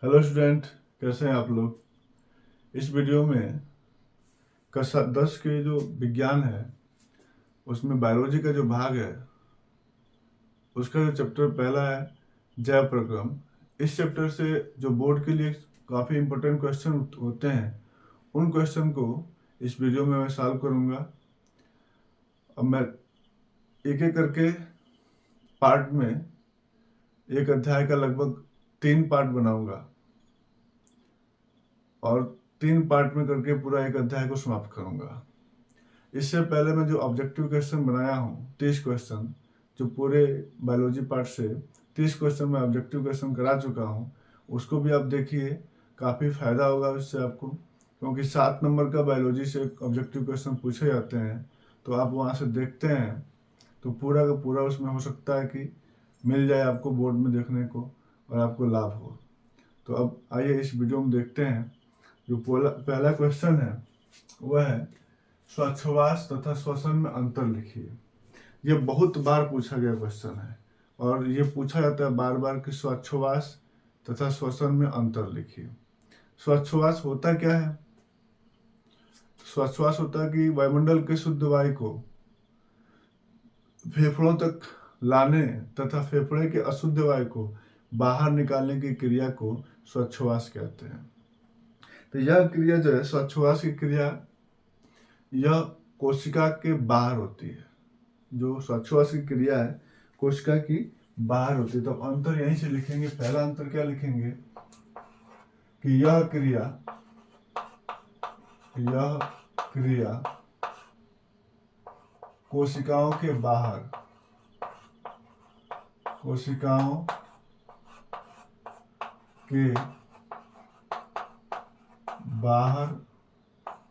Hello student, कैसे हैं आप लोग। इस वीडियो में कक्षा 10 के जो विज्ञान है उसमें बायोलॉजी का जो भाग है उसका जो चैप्टर पहला है जैव प्रक्रम। इस चैप्टर से जो बोर्ड के लिए काफ़ी इंपॉर्टेंट क्वेश्चन होते हैं उन क्वेश्चन को इस वीडियो में मैं सॉल्व करूंगा। अब मैं एक एक करके पार्ट में एक अध्याय का लगभग 3 पार्ट बनाऊंगा और 3 पार्ट में करके पूरा एक अध्याय को समाप्त करूंगा। इससे पहले मैं जो ऑब्जेक्टिव क्वेश्चन बनाया हूँ 30 क्वेश्चन, जो पूरे बायोलॉजी पार्ट से 30 क्वेश्चन मैं ऑब्जेक्टिव क्वेश्चन करा चुका हूँ, उसको भी आप देखिए। काफ़ी फायदा होगा उससे आपको, क्योंकि 7 नंबर का बायोलॉजी से ऑब्जेक्टिव क्वेश्चन पूछे जाते हैं। तो आप वहाँ से देखते हैं तो पूरा का पूरा उसमें हो सकता है कि मिल जाए आपको बोर्ड में देखने को और आपको लाभ हो। तो अब आइए इस वीडियो में देखते हैं। जो पहला क्वेश्चन है वह है श्वासोच्छ्वास तथा श्वसन में अंतर लिखिए। ये बहुत बार पूछा गया क्वेश्चन है और ये पूछा जाता है बार बार कि श्वासोच्छ्वास तथा श्वसन में अंतर लिखिए। श्वासोच्छ्वास होता क्या है? श्वासोच्छ्वास होता है कि वायुमंडल के शुद्ध वायु को फेफड़ों तक लाने तथा फेफड़े के अशुद्ध वायु को बाहर निकालने की क्रिया को श्वासोच्छ्वास कहते हैं। तो यह क्रिया जो है श्वासोच्छ्वास की क्रिया, यह कोशिका के बाहर होती है। जो श्वासोच्छ्वास की क्रिया है कोशिका की बाहर होती है। तो अंतर यहीं से लिखेंगे। पहला अंतर क्या लिखेंगे कि यह क्रिया कोशिकाओं के बाहर, कोशिकाओं के बाहर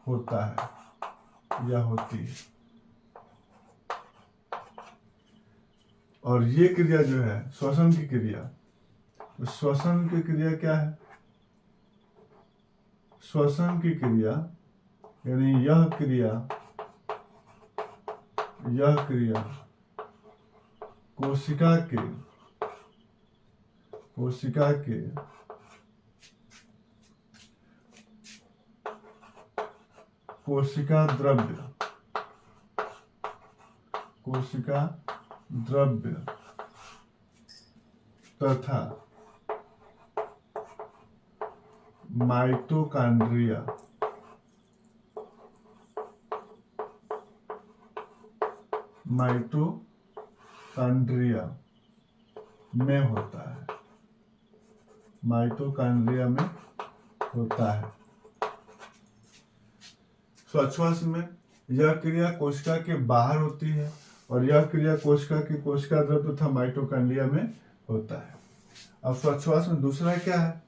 होता है या होती है। और ये क्रिया जो है श्वसन की क्रिया, तो श्वसन की क्रिया क्या है? श्वसन की क्रिया यानी यह क्रिया कोशिका के कोशिका द्रव्य तथा माइटोकॉन्ड्रिया में होता है। माइटोकॉन्ड्रिया में होता है। श्वासोच्छ्वास में यह क्रिया कोशिका के बाहर होती है और यह क्रिया कोशिका की कोशिका द्रव्य तथा माइटोकॉन्ड्रिया में होता है। अब श्वासोच्छ्वास में दूसरा क्या है?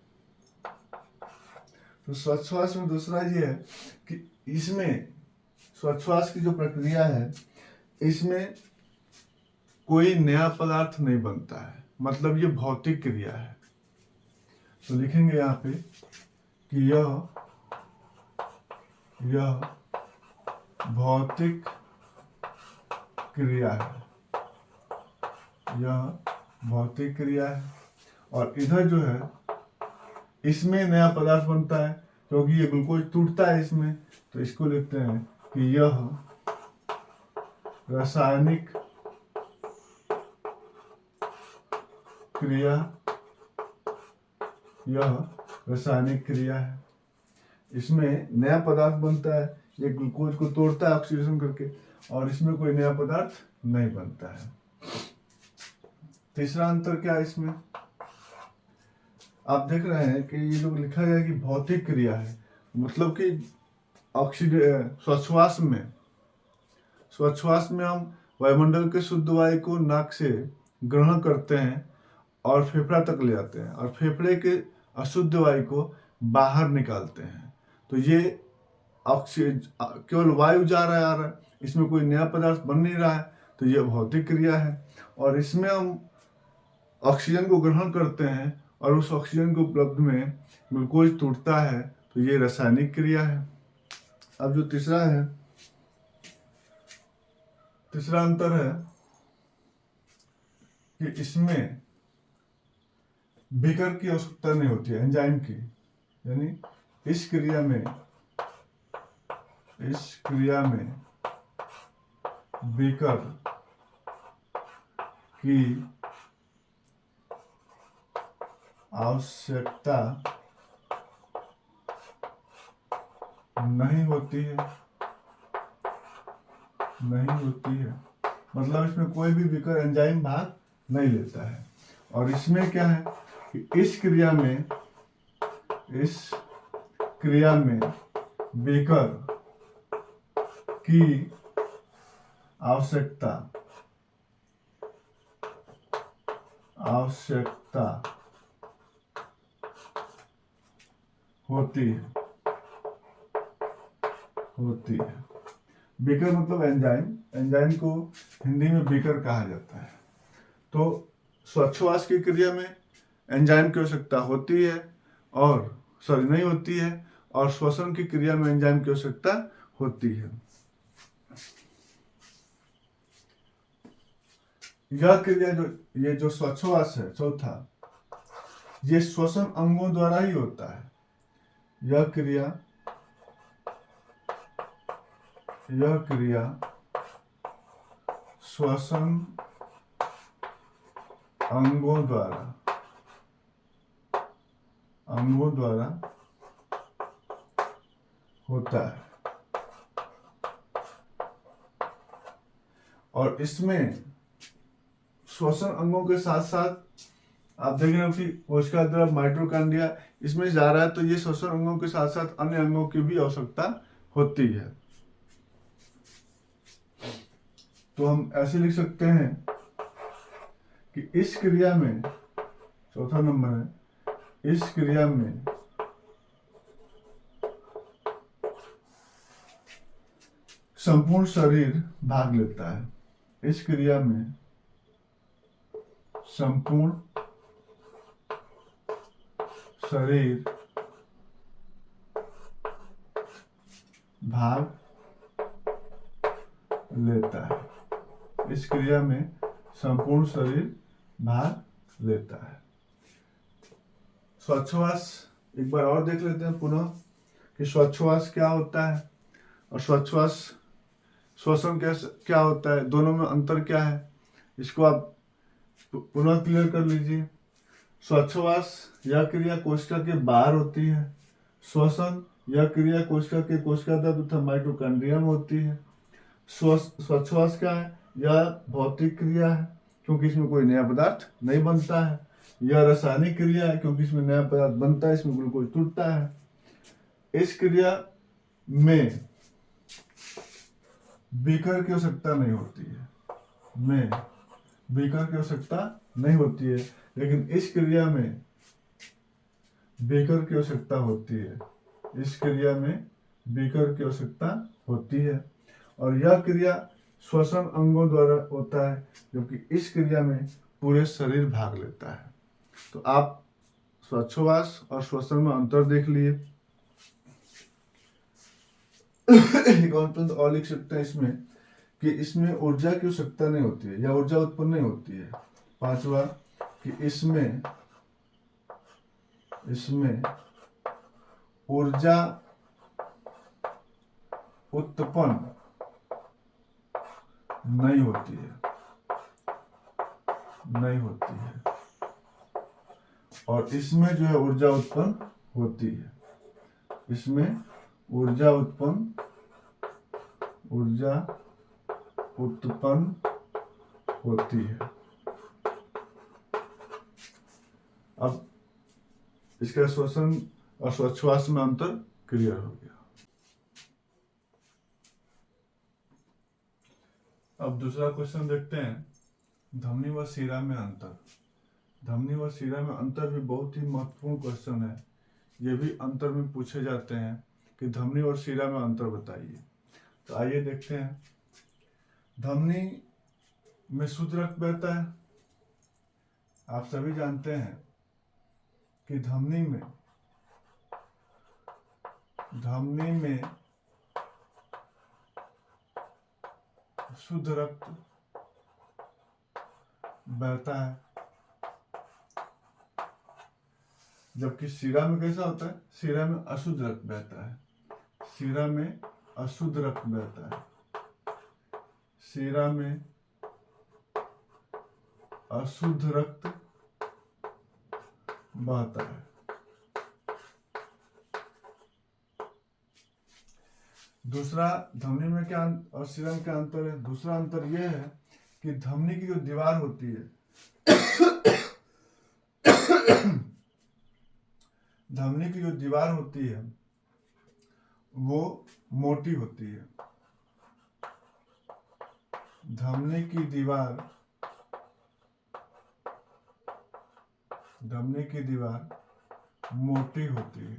तो श्वासोच्छ्वास में दूसरा ये है कि इसमें श्वासोच्छ्वास की जो प्रक्रिया है इसमें कोई नया पदार्थ नहीं बनता है, मतलब ये भौतिक क्रिया है। तो लिखेंगे यहाँ पे कि यह भौतिक क्रिया है, यह भौतिक क्रिया है। और इधर जो है इसमें नया पदार्थ बनता है, क्योंकि ये ग्लूकोज टूटता है इसमें। तो इसको लिखते हैं कि यह रासायनिक क्रिया है। इसमें नया पदार्थ बनता है, ये ग्लूकोज को तोड़ता है ऑक्सीडेशन करके, और इसमें कोई नया पदार्थ नहीं बनता है। तीसरा अंतर क्या है इसमें? आप देख रहे हैं कि ये जो लिखा गया है कि भौतिक क्रिया है, मतलब कि श्वासोच्छ्वास में हम वायुमंडल के शुद्ध वायु को नाक से ग्रहण करते हैं और फेफड़ा तक ले आते हैं और फेफड़े के अशुद्ध वायु को बाहर निकालते हैं। तो ये केवल वायु जा रहा है आ रहा है, इसमें कोई नया पदार्थ बन नहीं रहा है। तो ये भौतिक क्रिया है। और इसमें हम ऑक्सीजन को ग्रहण करते हैं और उस ऑक्सीजन के उपलब्ध में ग्लूकोज टूटता है। तो ये रासायनिक क्रिया है। अब जो तीसरा अंतर है कि इसमें बीकर की आवश्यकता नहीं होती है, एंजाइम की। यानी इस क्रिया में बीकर की आवश्यकता नहीं होती है, मतलब इसमें कोई भी बीकर एंजाइम भाग नहीं लेता है। और इसमें क्या है कि इस क्रिया में बीकर की आवश्यकता होती है। बीकर मतलब एंजाइम को हिंदी में बीकर कहा जाता है। तो श्वासोच्छ्वास की क्रिया में एंजाइम की आवश्यकता होती है नहीं होती है, और श्वसन की क्रिया में एंजाइम की आवश्यकता होती है। यह क्रिया ये जो श्वासोच्छ्वास है चौथा, ये श्वसन अंगों द्वारा ही होता है। यह क्रिया श्वसन अंगों द्वारा होता है। और इसमें श्वसन अंगों के साथ साथ आप देख रहे हो कि कोशिका द्रव माइटोकॉन्ड्रिया इसमें जा रहा है, तो ये श्वसन अंगों के साथ साथ अन्य अंगों की भी आवश्यकता होती है। तो हम ऐसे लिख सकते हैं कि इस क्रिया में चौथा नंबर है, इस क्रिया में संपूर्ण शरीर भाग लेता है। इस क्रिया में संपूर्ण शरीर भाग लेता है। इस क्रिया में संपूर्ण शरीर भाग लेता है। श्वासोच्छ्वास एक बार और देख लेते हैं पुनः कि श्वासोच्छ्वास क्या होता है और श्वसन क्या होता है, दोनों में अंतर क्या है, इसको आप पुनः क्लियर कर लीजिए। श्वासोच्छ्वास यह क्रिया कोशिका के बाहर होती है। श्वसन यह क्रिया कोशिका द्रव तथा माइटोकॉन्ड्रिया में होती है। श्वासोच्छ्वास क्या है, यह भौतिक क्रिया है क्योंकि इसमें कोई नया पदार्थ नहीं बनता है। यह रासायनिक क्रिया है क्योंकि इसमें नया पदार्थ बनता है, इसमें ग्लूकोज टूटता है। इस क्रिया में बीकर की आवश्यकता नहीं होती है, लेकिन इस क्रिया में बीकर की आवश्यकता होती है। और यह क्रिया श्वसन अंगों द्वारा होता है, जबकि इस क्रिया में पूरे शरीर भाग लेता है। तो आप श्वासोच्छ्वास और श्वसन में अंतर देख लिए। एक और लिख सकते हैं इसमें कि इसमें ऊर्जा की आवश्यकता नहीं होती है या ऊर्जा उत्पन्न नहीं होती है। पांचवा कि इसमें ऊर्जा उत्पन्न नहीं होती है और इसमें जो है ऊर्जा उत्पन्न होती है। इसमें ऊर्जा उत्पन्न होती है। अब इसका श्वसन और श्वासोच्छ्वास में अंतर क्लियर हो गया। अब दूसरा क्वेश्चन देखते हैं, धमनी व शिरा में अंतर। धमनी व शिरा में अंतर भी बहुत ही महत्वपूर्ण क्वेश्चन है। ये भी अंतर में पूछे जाते हैं कि धमनी और शिरा में अंतर बताइए। तो आइए देखते हैं। धमनी में शुद्ध रक्त बहता है। आप सभी जानते हैं कि धमनी में शुद्ध रक्त बहता है। जबकि शिरा में कैसा होता है, शिरा में अशुद्ध रक्त बहता है, शिरा में अशुद्ध रक्त बहता है, शिरा में अशुद्ध रक्त बहता है। दूसरा, धमनी में क्या और शिरा में क्या अंतर है? दूसरा अंतर यह है कि धमनी की जो दीवार होती है धमनी की जो दीवार होती है वो मोटी होती है। धमनी की दीवार मोटी होती है।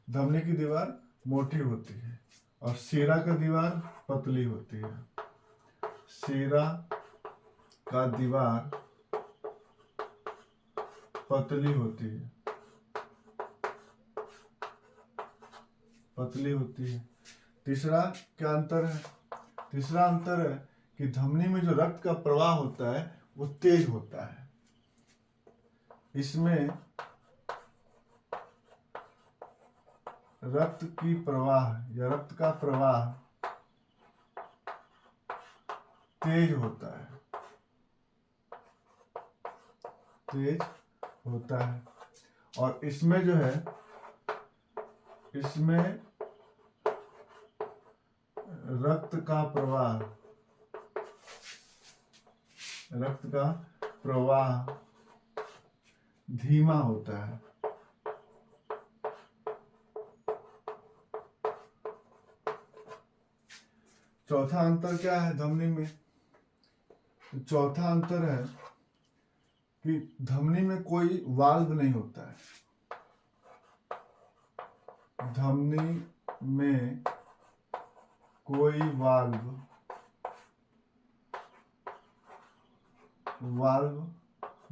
धमनी की दीवार मोटी होती है और शिरा का दीवार पतली होती है। शिरा का दीवार पतली होती है, पतली होती है। तीसरा क्या अंतर है? तीसरा अंतर है कि धमनी में जो रक्त का प्रवाह होता है वो तेज होता है। इसमें रक्त की प्रवाह या रक्त का प्रवाह तेज होता है, तेज होता है। और इसमें जो है, इसमें रक्त का प्रवाह धीमा होता है। चौथा अंतर क्या है धमनी में? चौथा अंतर है कि धमनी में कोई वाल्व नहीं होता है। धमनी में कोई वाल्व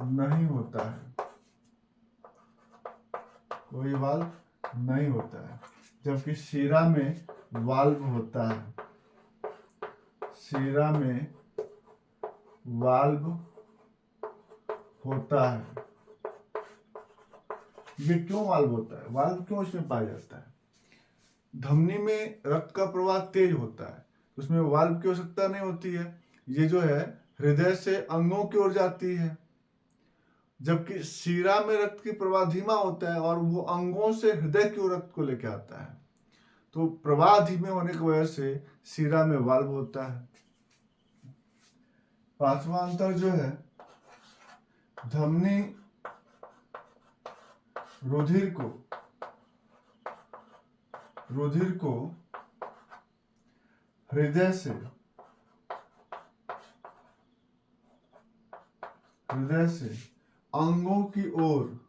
नहीं होता है, कोई वाल्व नहीं होता है। जबकि शिरा में वाल्व होता है, शिरा में वाल्व होता है। ये क्यों वाल्व होता है? वाल्व क्यों इसमें पाया जाता है? धमनी में रक्त का प्रवाह तेज होता है, उसमें वाल्व की आवश्यकता नहीं होती है। ये जो है हृदय से अंगों की ओर जाती है, जबकि शिरा में रक्त की प्रवाह धीमा होता है और वो अंगों से हृदय की ओर रक्त को लेकर आता है। तो प्रवाह धीमे होने की वजह से शिरा में वाल्व होता है। पांचवा अंतर जो है, धमनी रुधिर को हृदय से अंगों की ओर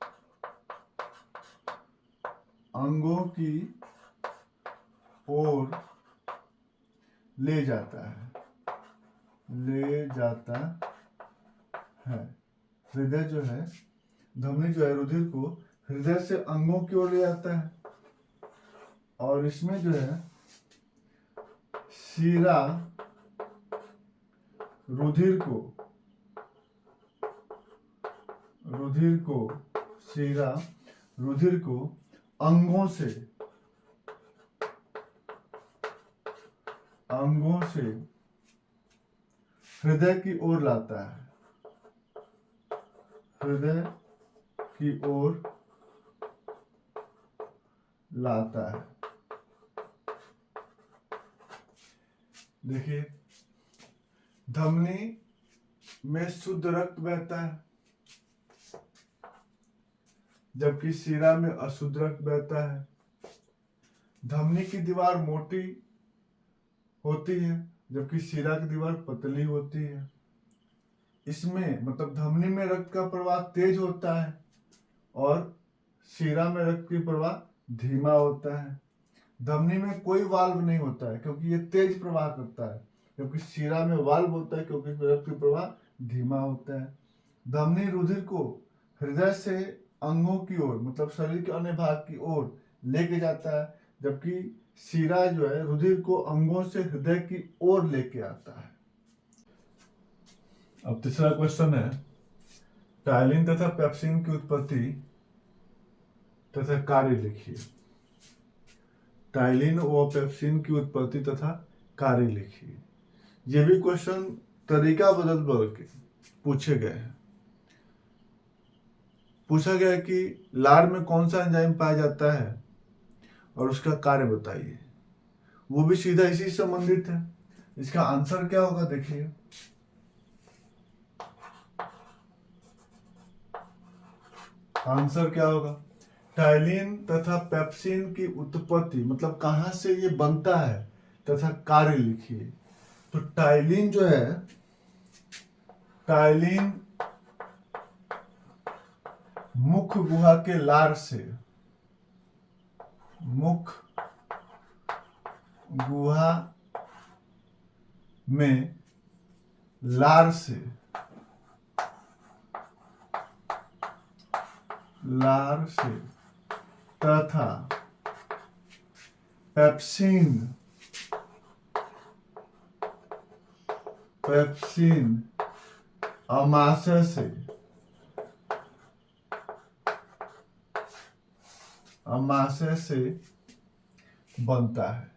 ले जाता है। हृदय जो है, धमनी जो है रुधिर को हृदय से अंगों की ओर ले जाता है। और इसमें जो है शिरा रुधिर को अंगों से हृदय की ओर लाता है, हृदय की ओर लाता है। देखिए, धमनी में शुद्ध रक्त बहता है, जबकि शिरा में अशुद्ध रक्त बहता है। धमनी की दीवार मोटी होती है, जबकि शिरा की दीवार पतली होती है। इसमें मतलब धमनी में रक्त का प्रवाह तेज होता है और शिरा में रक्त की प्रवाह धीमा होता है। धमनी में कोई वाल्व नहीं होता है क्योंकि ये तेज प्रवाह करता है, जबकि शिरा में वाल्व होता है क्योंकि इसमें रक्त की प्रवाह धीमा होता है। धमनी रुधिर को हृदय से अंगों की ओर मतलब शरीर के अन्य भाग की ओर लेके जाता है, जबकि शिरा जो है रुधिर को अंगों से हृदय की ओर लेके आता है। अब तीसरा क्वेश्चन है, टाइलिन तथा पेप्सिन की उत्पत्ति तथा कार्य लिखिए। टाइलिन व पेप्सिन की उत्पत्ति तथा कार्य लिखिए। ये भी क्वेश्चन तरीका बदल बदल के पूछे गए हैं। पूछा गया है कि लार में कौन सा एंजाइम पाया जाता है और उसका कार्य बताइए। वो भी सीधा इसी से संबंधित है। इसका आंसर क्या होगा देखिए। आंसर क्या होगा, टाइलिन तथा पेप्सिन की उत्पत्ति मतलब कहां से ये बनता है तथा कार्य लिखिए। तो टाइलिन जो है, टाइलिन मुख गुहा के लार से, मुख गुहा में लार से, लार से तथा पेप्सिन, पेप्सिन अमाशय से, अमाशय से बनता है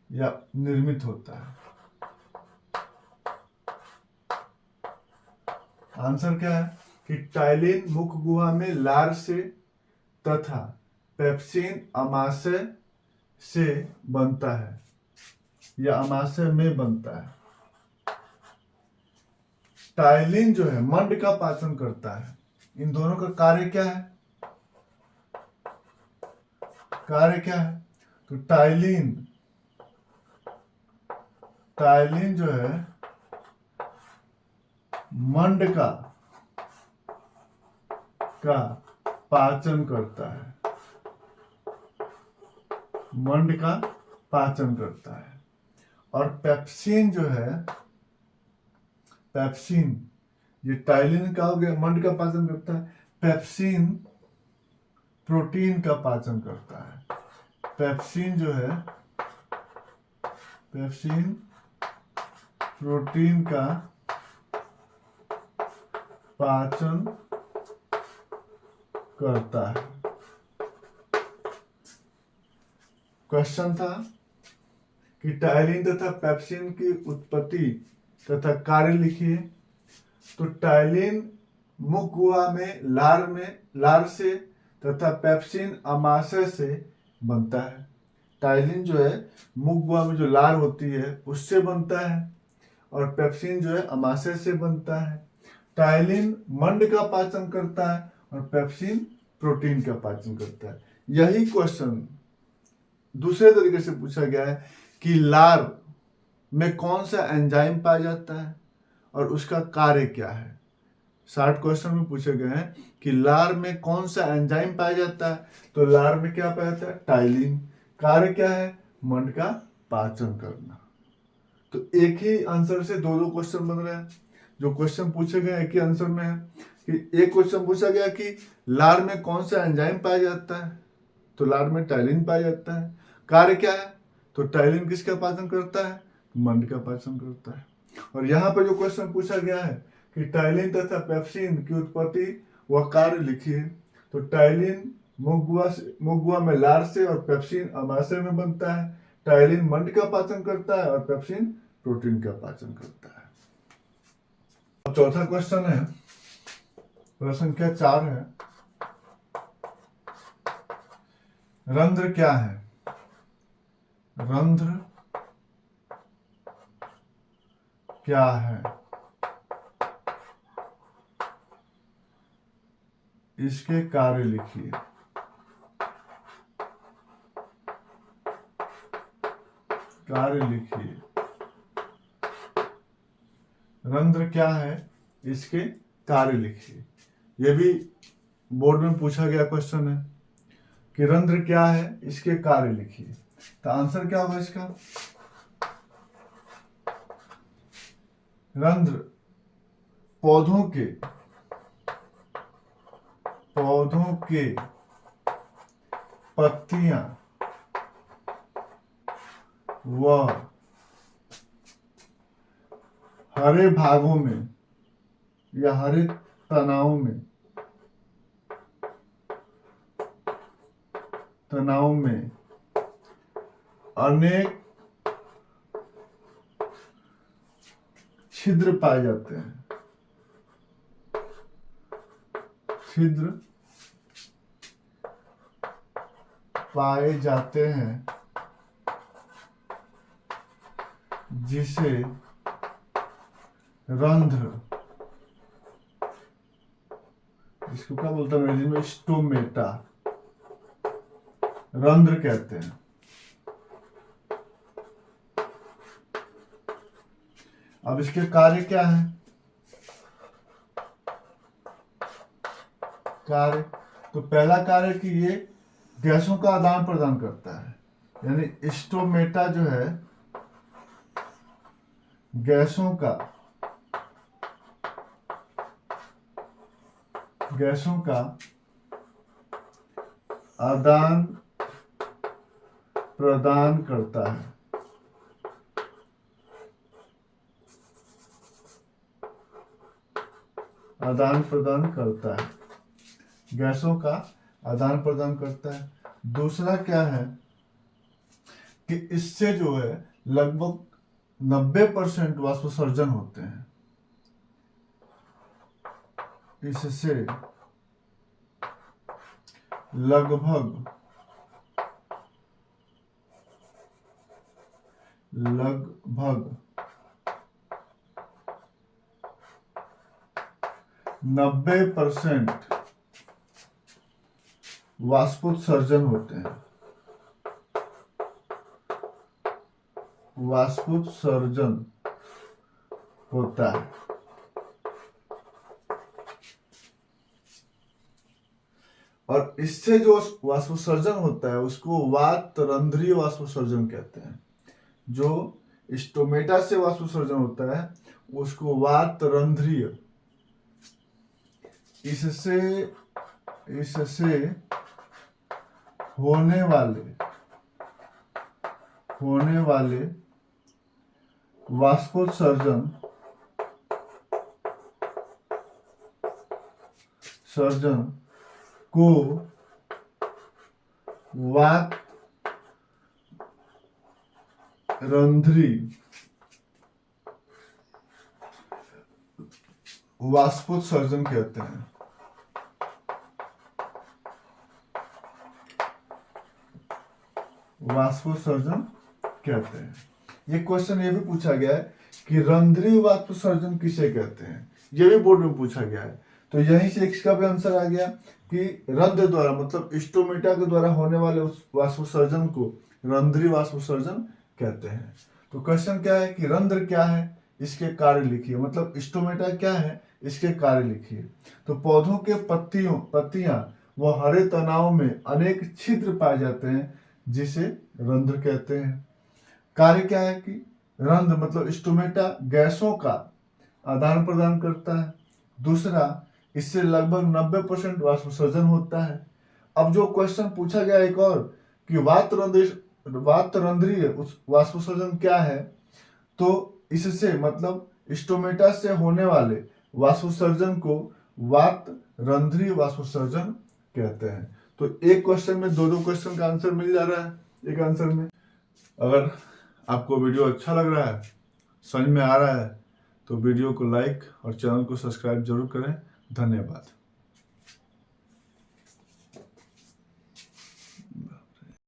या निर्मित होता है। आंसर क्या है कि टाइलिन मुख गुहा में लार से तथा पेप्सिन अमाशय से बनता है या अमाशय में बनता है। टाइलिन जो है मंड का पाचन करता है। इन दोनों का कार्य क्या है, कार्य क्या है? तो टाइलिन, टाइलिन जो है मंड का पाचन करता है, मंड का पाचन करता है। और पेप्सिन जो है, पेप्सिन, ये टाइलिन का हो गया मंड का पाचन करता है, पेप्सिन प्रोटीन का पाचन करता है। पेप्सिन जो है, पेप्सिन प्रोटीन का पाचन करता है। क्वेश्चन था कि टाइलिन तथा पेप्सिन की उत्पत्ति तथा कार्य लिखिए। तो टाइलिन मुख गुहा में लार से तथा पेप्सिन अमाशय से बनता है। टाइलिन जो है मुख गुहा में जो लार होती है उससे बनता है और पेप्सिन जो है अमाशय से बनता है। टाइलिन मंड का पाचन करता है और पेप्सिन प्रोटीन का पाचन करता है। यही क्वेश्चन दूसरे तरीके से पूछा गया है कि लार में कौन सा एंजाइम पाया जाता है और उसका कार्य क्या है। 60 क्वेश्चन में पूछे गए हैं कि लार में कौन सा एंजाइम पाया जाता है। तो लार में क्या पाया जाता है, टाइलिन। कार्य क्या है, मंड का पाचन करना। तो एक ही आंसर से दो दो क्वेश्चन बन रहे हैं। जो क्वेश्चन पूछे गए एक ही आंसर में है कि एक क्वेश्चन पूछा गया कि लार में कौन सा एंजाइम पाया जाता है, तो लार में टाइलिन पाया जाता है। कार्य क्या है, तो टाइलिन किसका पाचन करता है, मंड का पाचन करता है। और यहाँ पे जो क्वेश्चन पूछा गया है कि टाइलिन तथा पेप्सिन की उत्पत्ति व कार्य लिखिए। तो टाइलिन मुख गुहा में लार से और पेप्सिन अमाशय में बनता है। टाइलिन मंड का पाचन करता है और पेप्सिन प्रोटीन का पाचन करता है। अब चौथा क्वेश्चन है, प्रश्न संख्या 4 है, रंध्र क्या है? रंध्र क्या है? इसके कार्य लिखिए। कार्य लिखिए। रंध्र क्या है, इसके कार्य लिखिए। यह भी बोर्ड में पूछा गया क्वेश्चन है कि रंध्र क्या है, इसके कार्य लिखिए। तो आंसर क्या होगा इसका, रंध्र पौधों के पत्तियां व हरे भागों में या हरे तनाव में अनेक छिद्र पाए जाते हैं। छिद्र पाए जाते हैं जिसे रंध्र, इसको क्या बोलते हैं अंग्रेजी में, स्टोमेटा, रंध्र कहते हैं। अब इसके कार्य क्या है? कार्य, तो पहला कार्य कि ये गैसों का आदान प्रदान करता है, यानी स्टोमेटा जो है गैसों का आदान प्रदान करता है। आदान प्रदान करता है, गैसों का आदान प्रदान करता है। दूसरा क्या है कि इससे जो है लगभग 90% वाष्पोत्सर्जन होते हैं। इससे लगभग 90% वाष्पोत्सर्जन होते हैं। वाष्पोत्सर्जन होता है। और इससे जो वाष्पोत्सर्जन होता है उसको वातरंध्रीय वाष्पोत्सर्जन कहते हैं। जो स्टोमेटा से वाष्पोत्सर्जन होता है उसको वातरंध्रीय, इससे होने वाले वाष्पोत्सर्जन को वातरंध्रीय वाष्पोत्सर्जन कहते हैं। वाष्पोत्सर्जन कहते हैं। ये क्वेश्चन ये भी पूछा गया है कि रंध्रीय वाष्पोत्सर्जन किसे कहते हैं, ये भी बोर्ड में पूछा गया है। तो यहीं से इसका भी आंसर आ गया कि रंध्र द्वारा मतलब स्टोमेटा के द्वारा होने वाले उस वाष्पोत्सर्जन को रंध्रीय वाष्पोत्सर्जन कहते हैं। तो क्वेश्चन क्या है कि रंध्र क्या है, इसके कार्य लिखिए, मतलब स्टोमेटा क्या है, इसके कार्य लिखिए। तो पौधों के पत्तियां व हरे तनाव में अनेक छिद्र पाए जाते हैं जिसे रंध्र कहते हैं। कार्य क्या है कि रंध्र मतलब स्टोमेटा गैसों का आदान प्रदान करता है। दूसरा, इससे लगभग 90% वाष्पोत्सर्जन होता है। अब जो क्वेश्चन पूछा गया एक और कि वातरंध्रीय वाष्पोत्सर्जन क्या है, तो इससे मतलब स्टोमेटा से होने वाले वाष्पोत्सर्जन को वातरंध्रीय वाष्पोत्सर्जन कहते हैं। तो एक क्वेश्चन में दो क्वेश्चन का आंसर मिल जा रहा है एक आंसर में। अगर आपको वीडियो अच्छा लग रहा है, समझ में आ रहा है, तो वीडियो को लाइक और चैनल को सब्सक्राइब जरूर करें। धन्यवाद।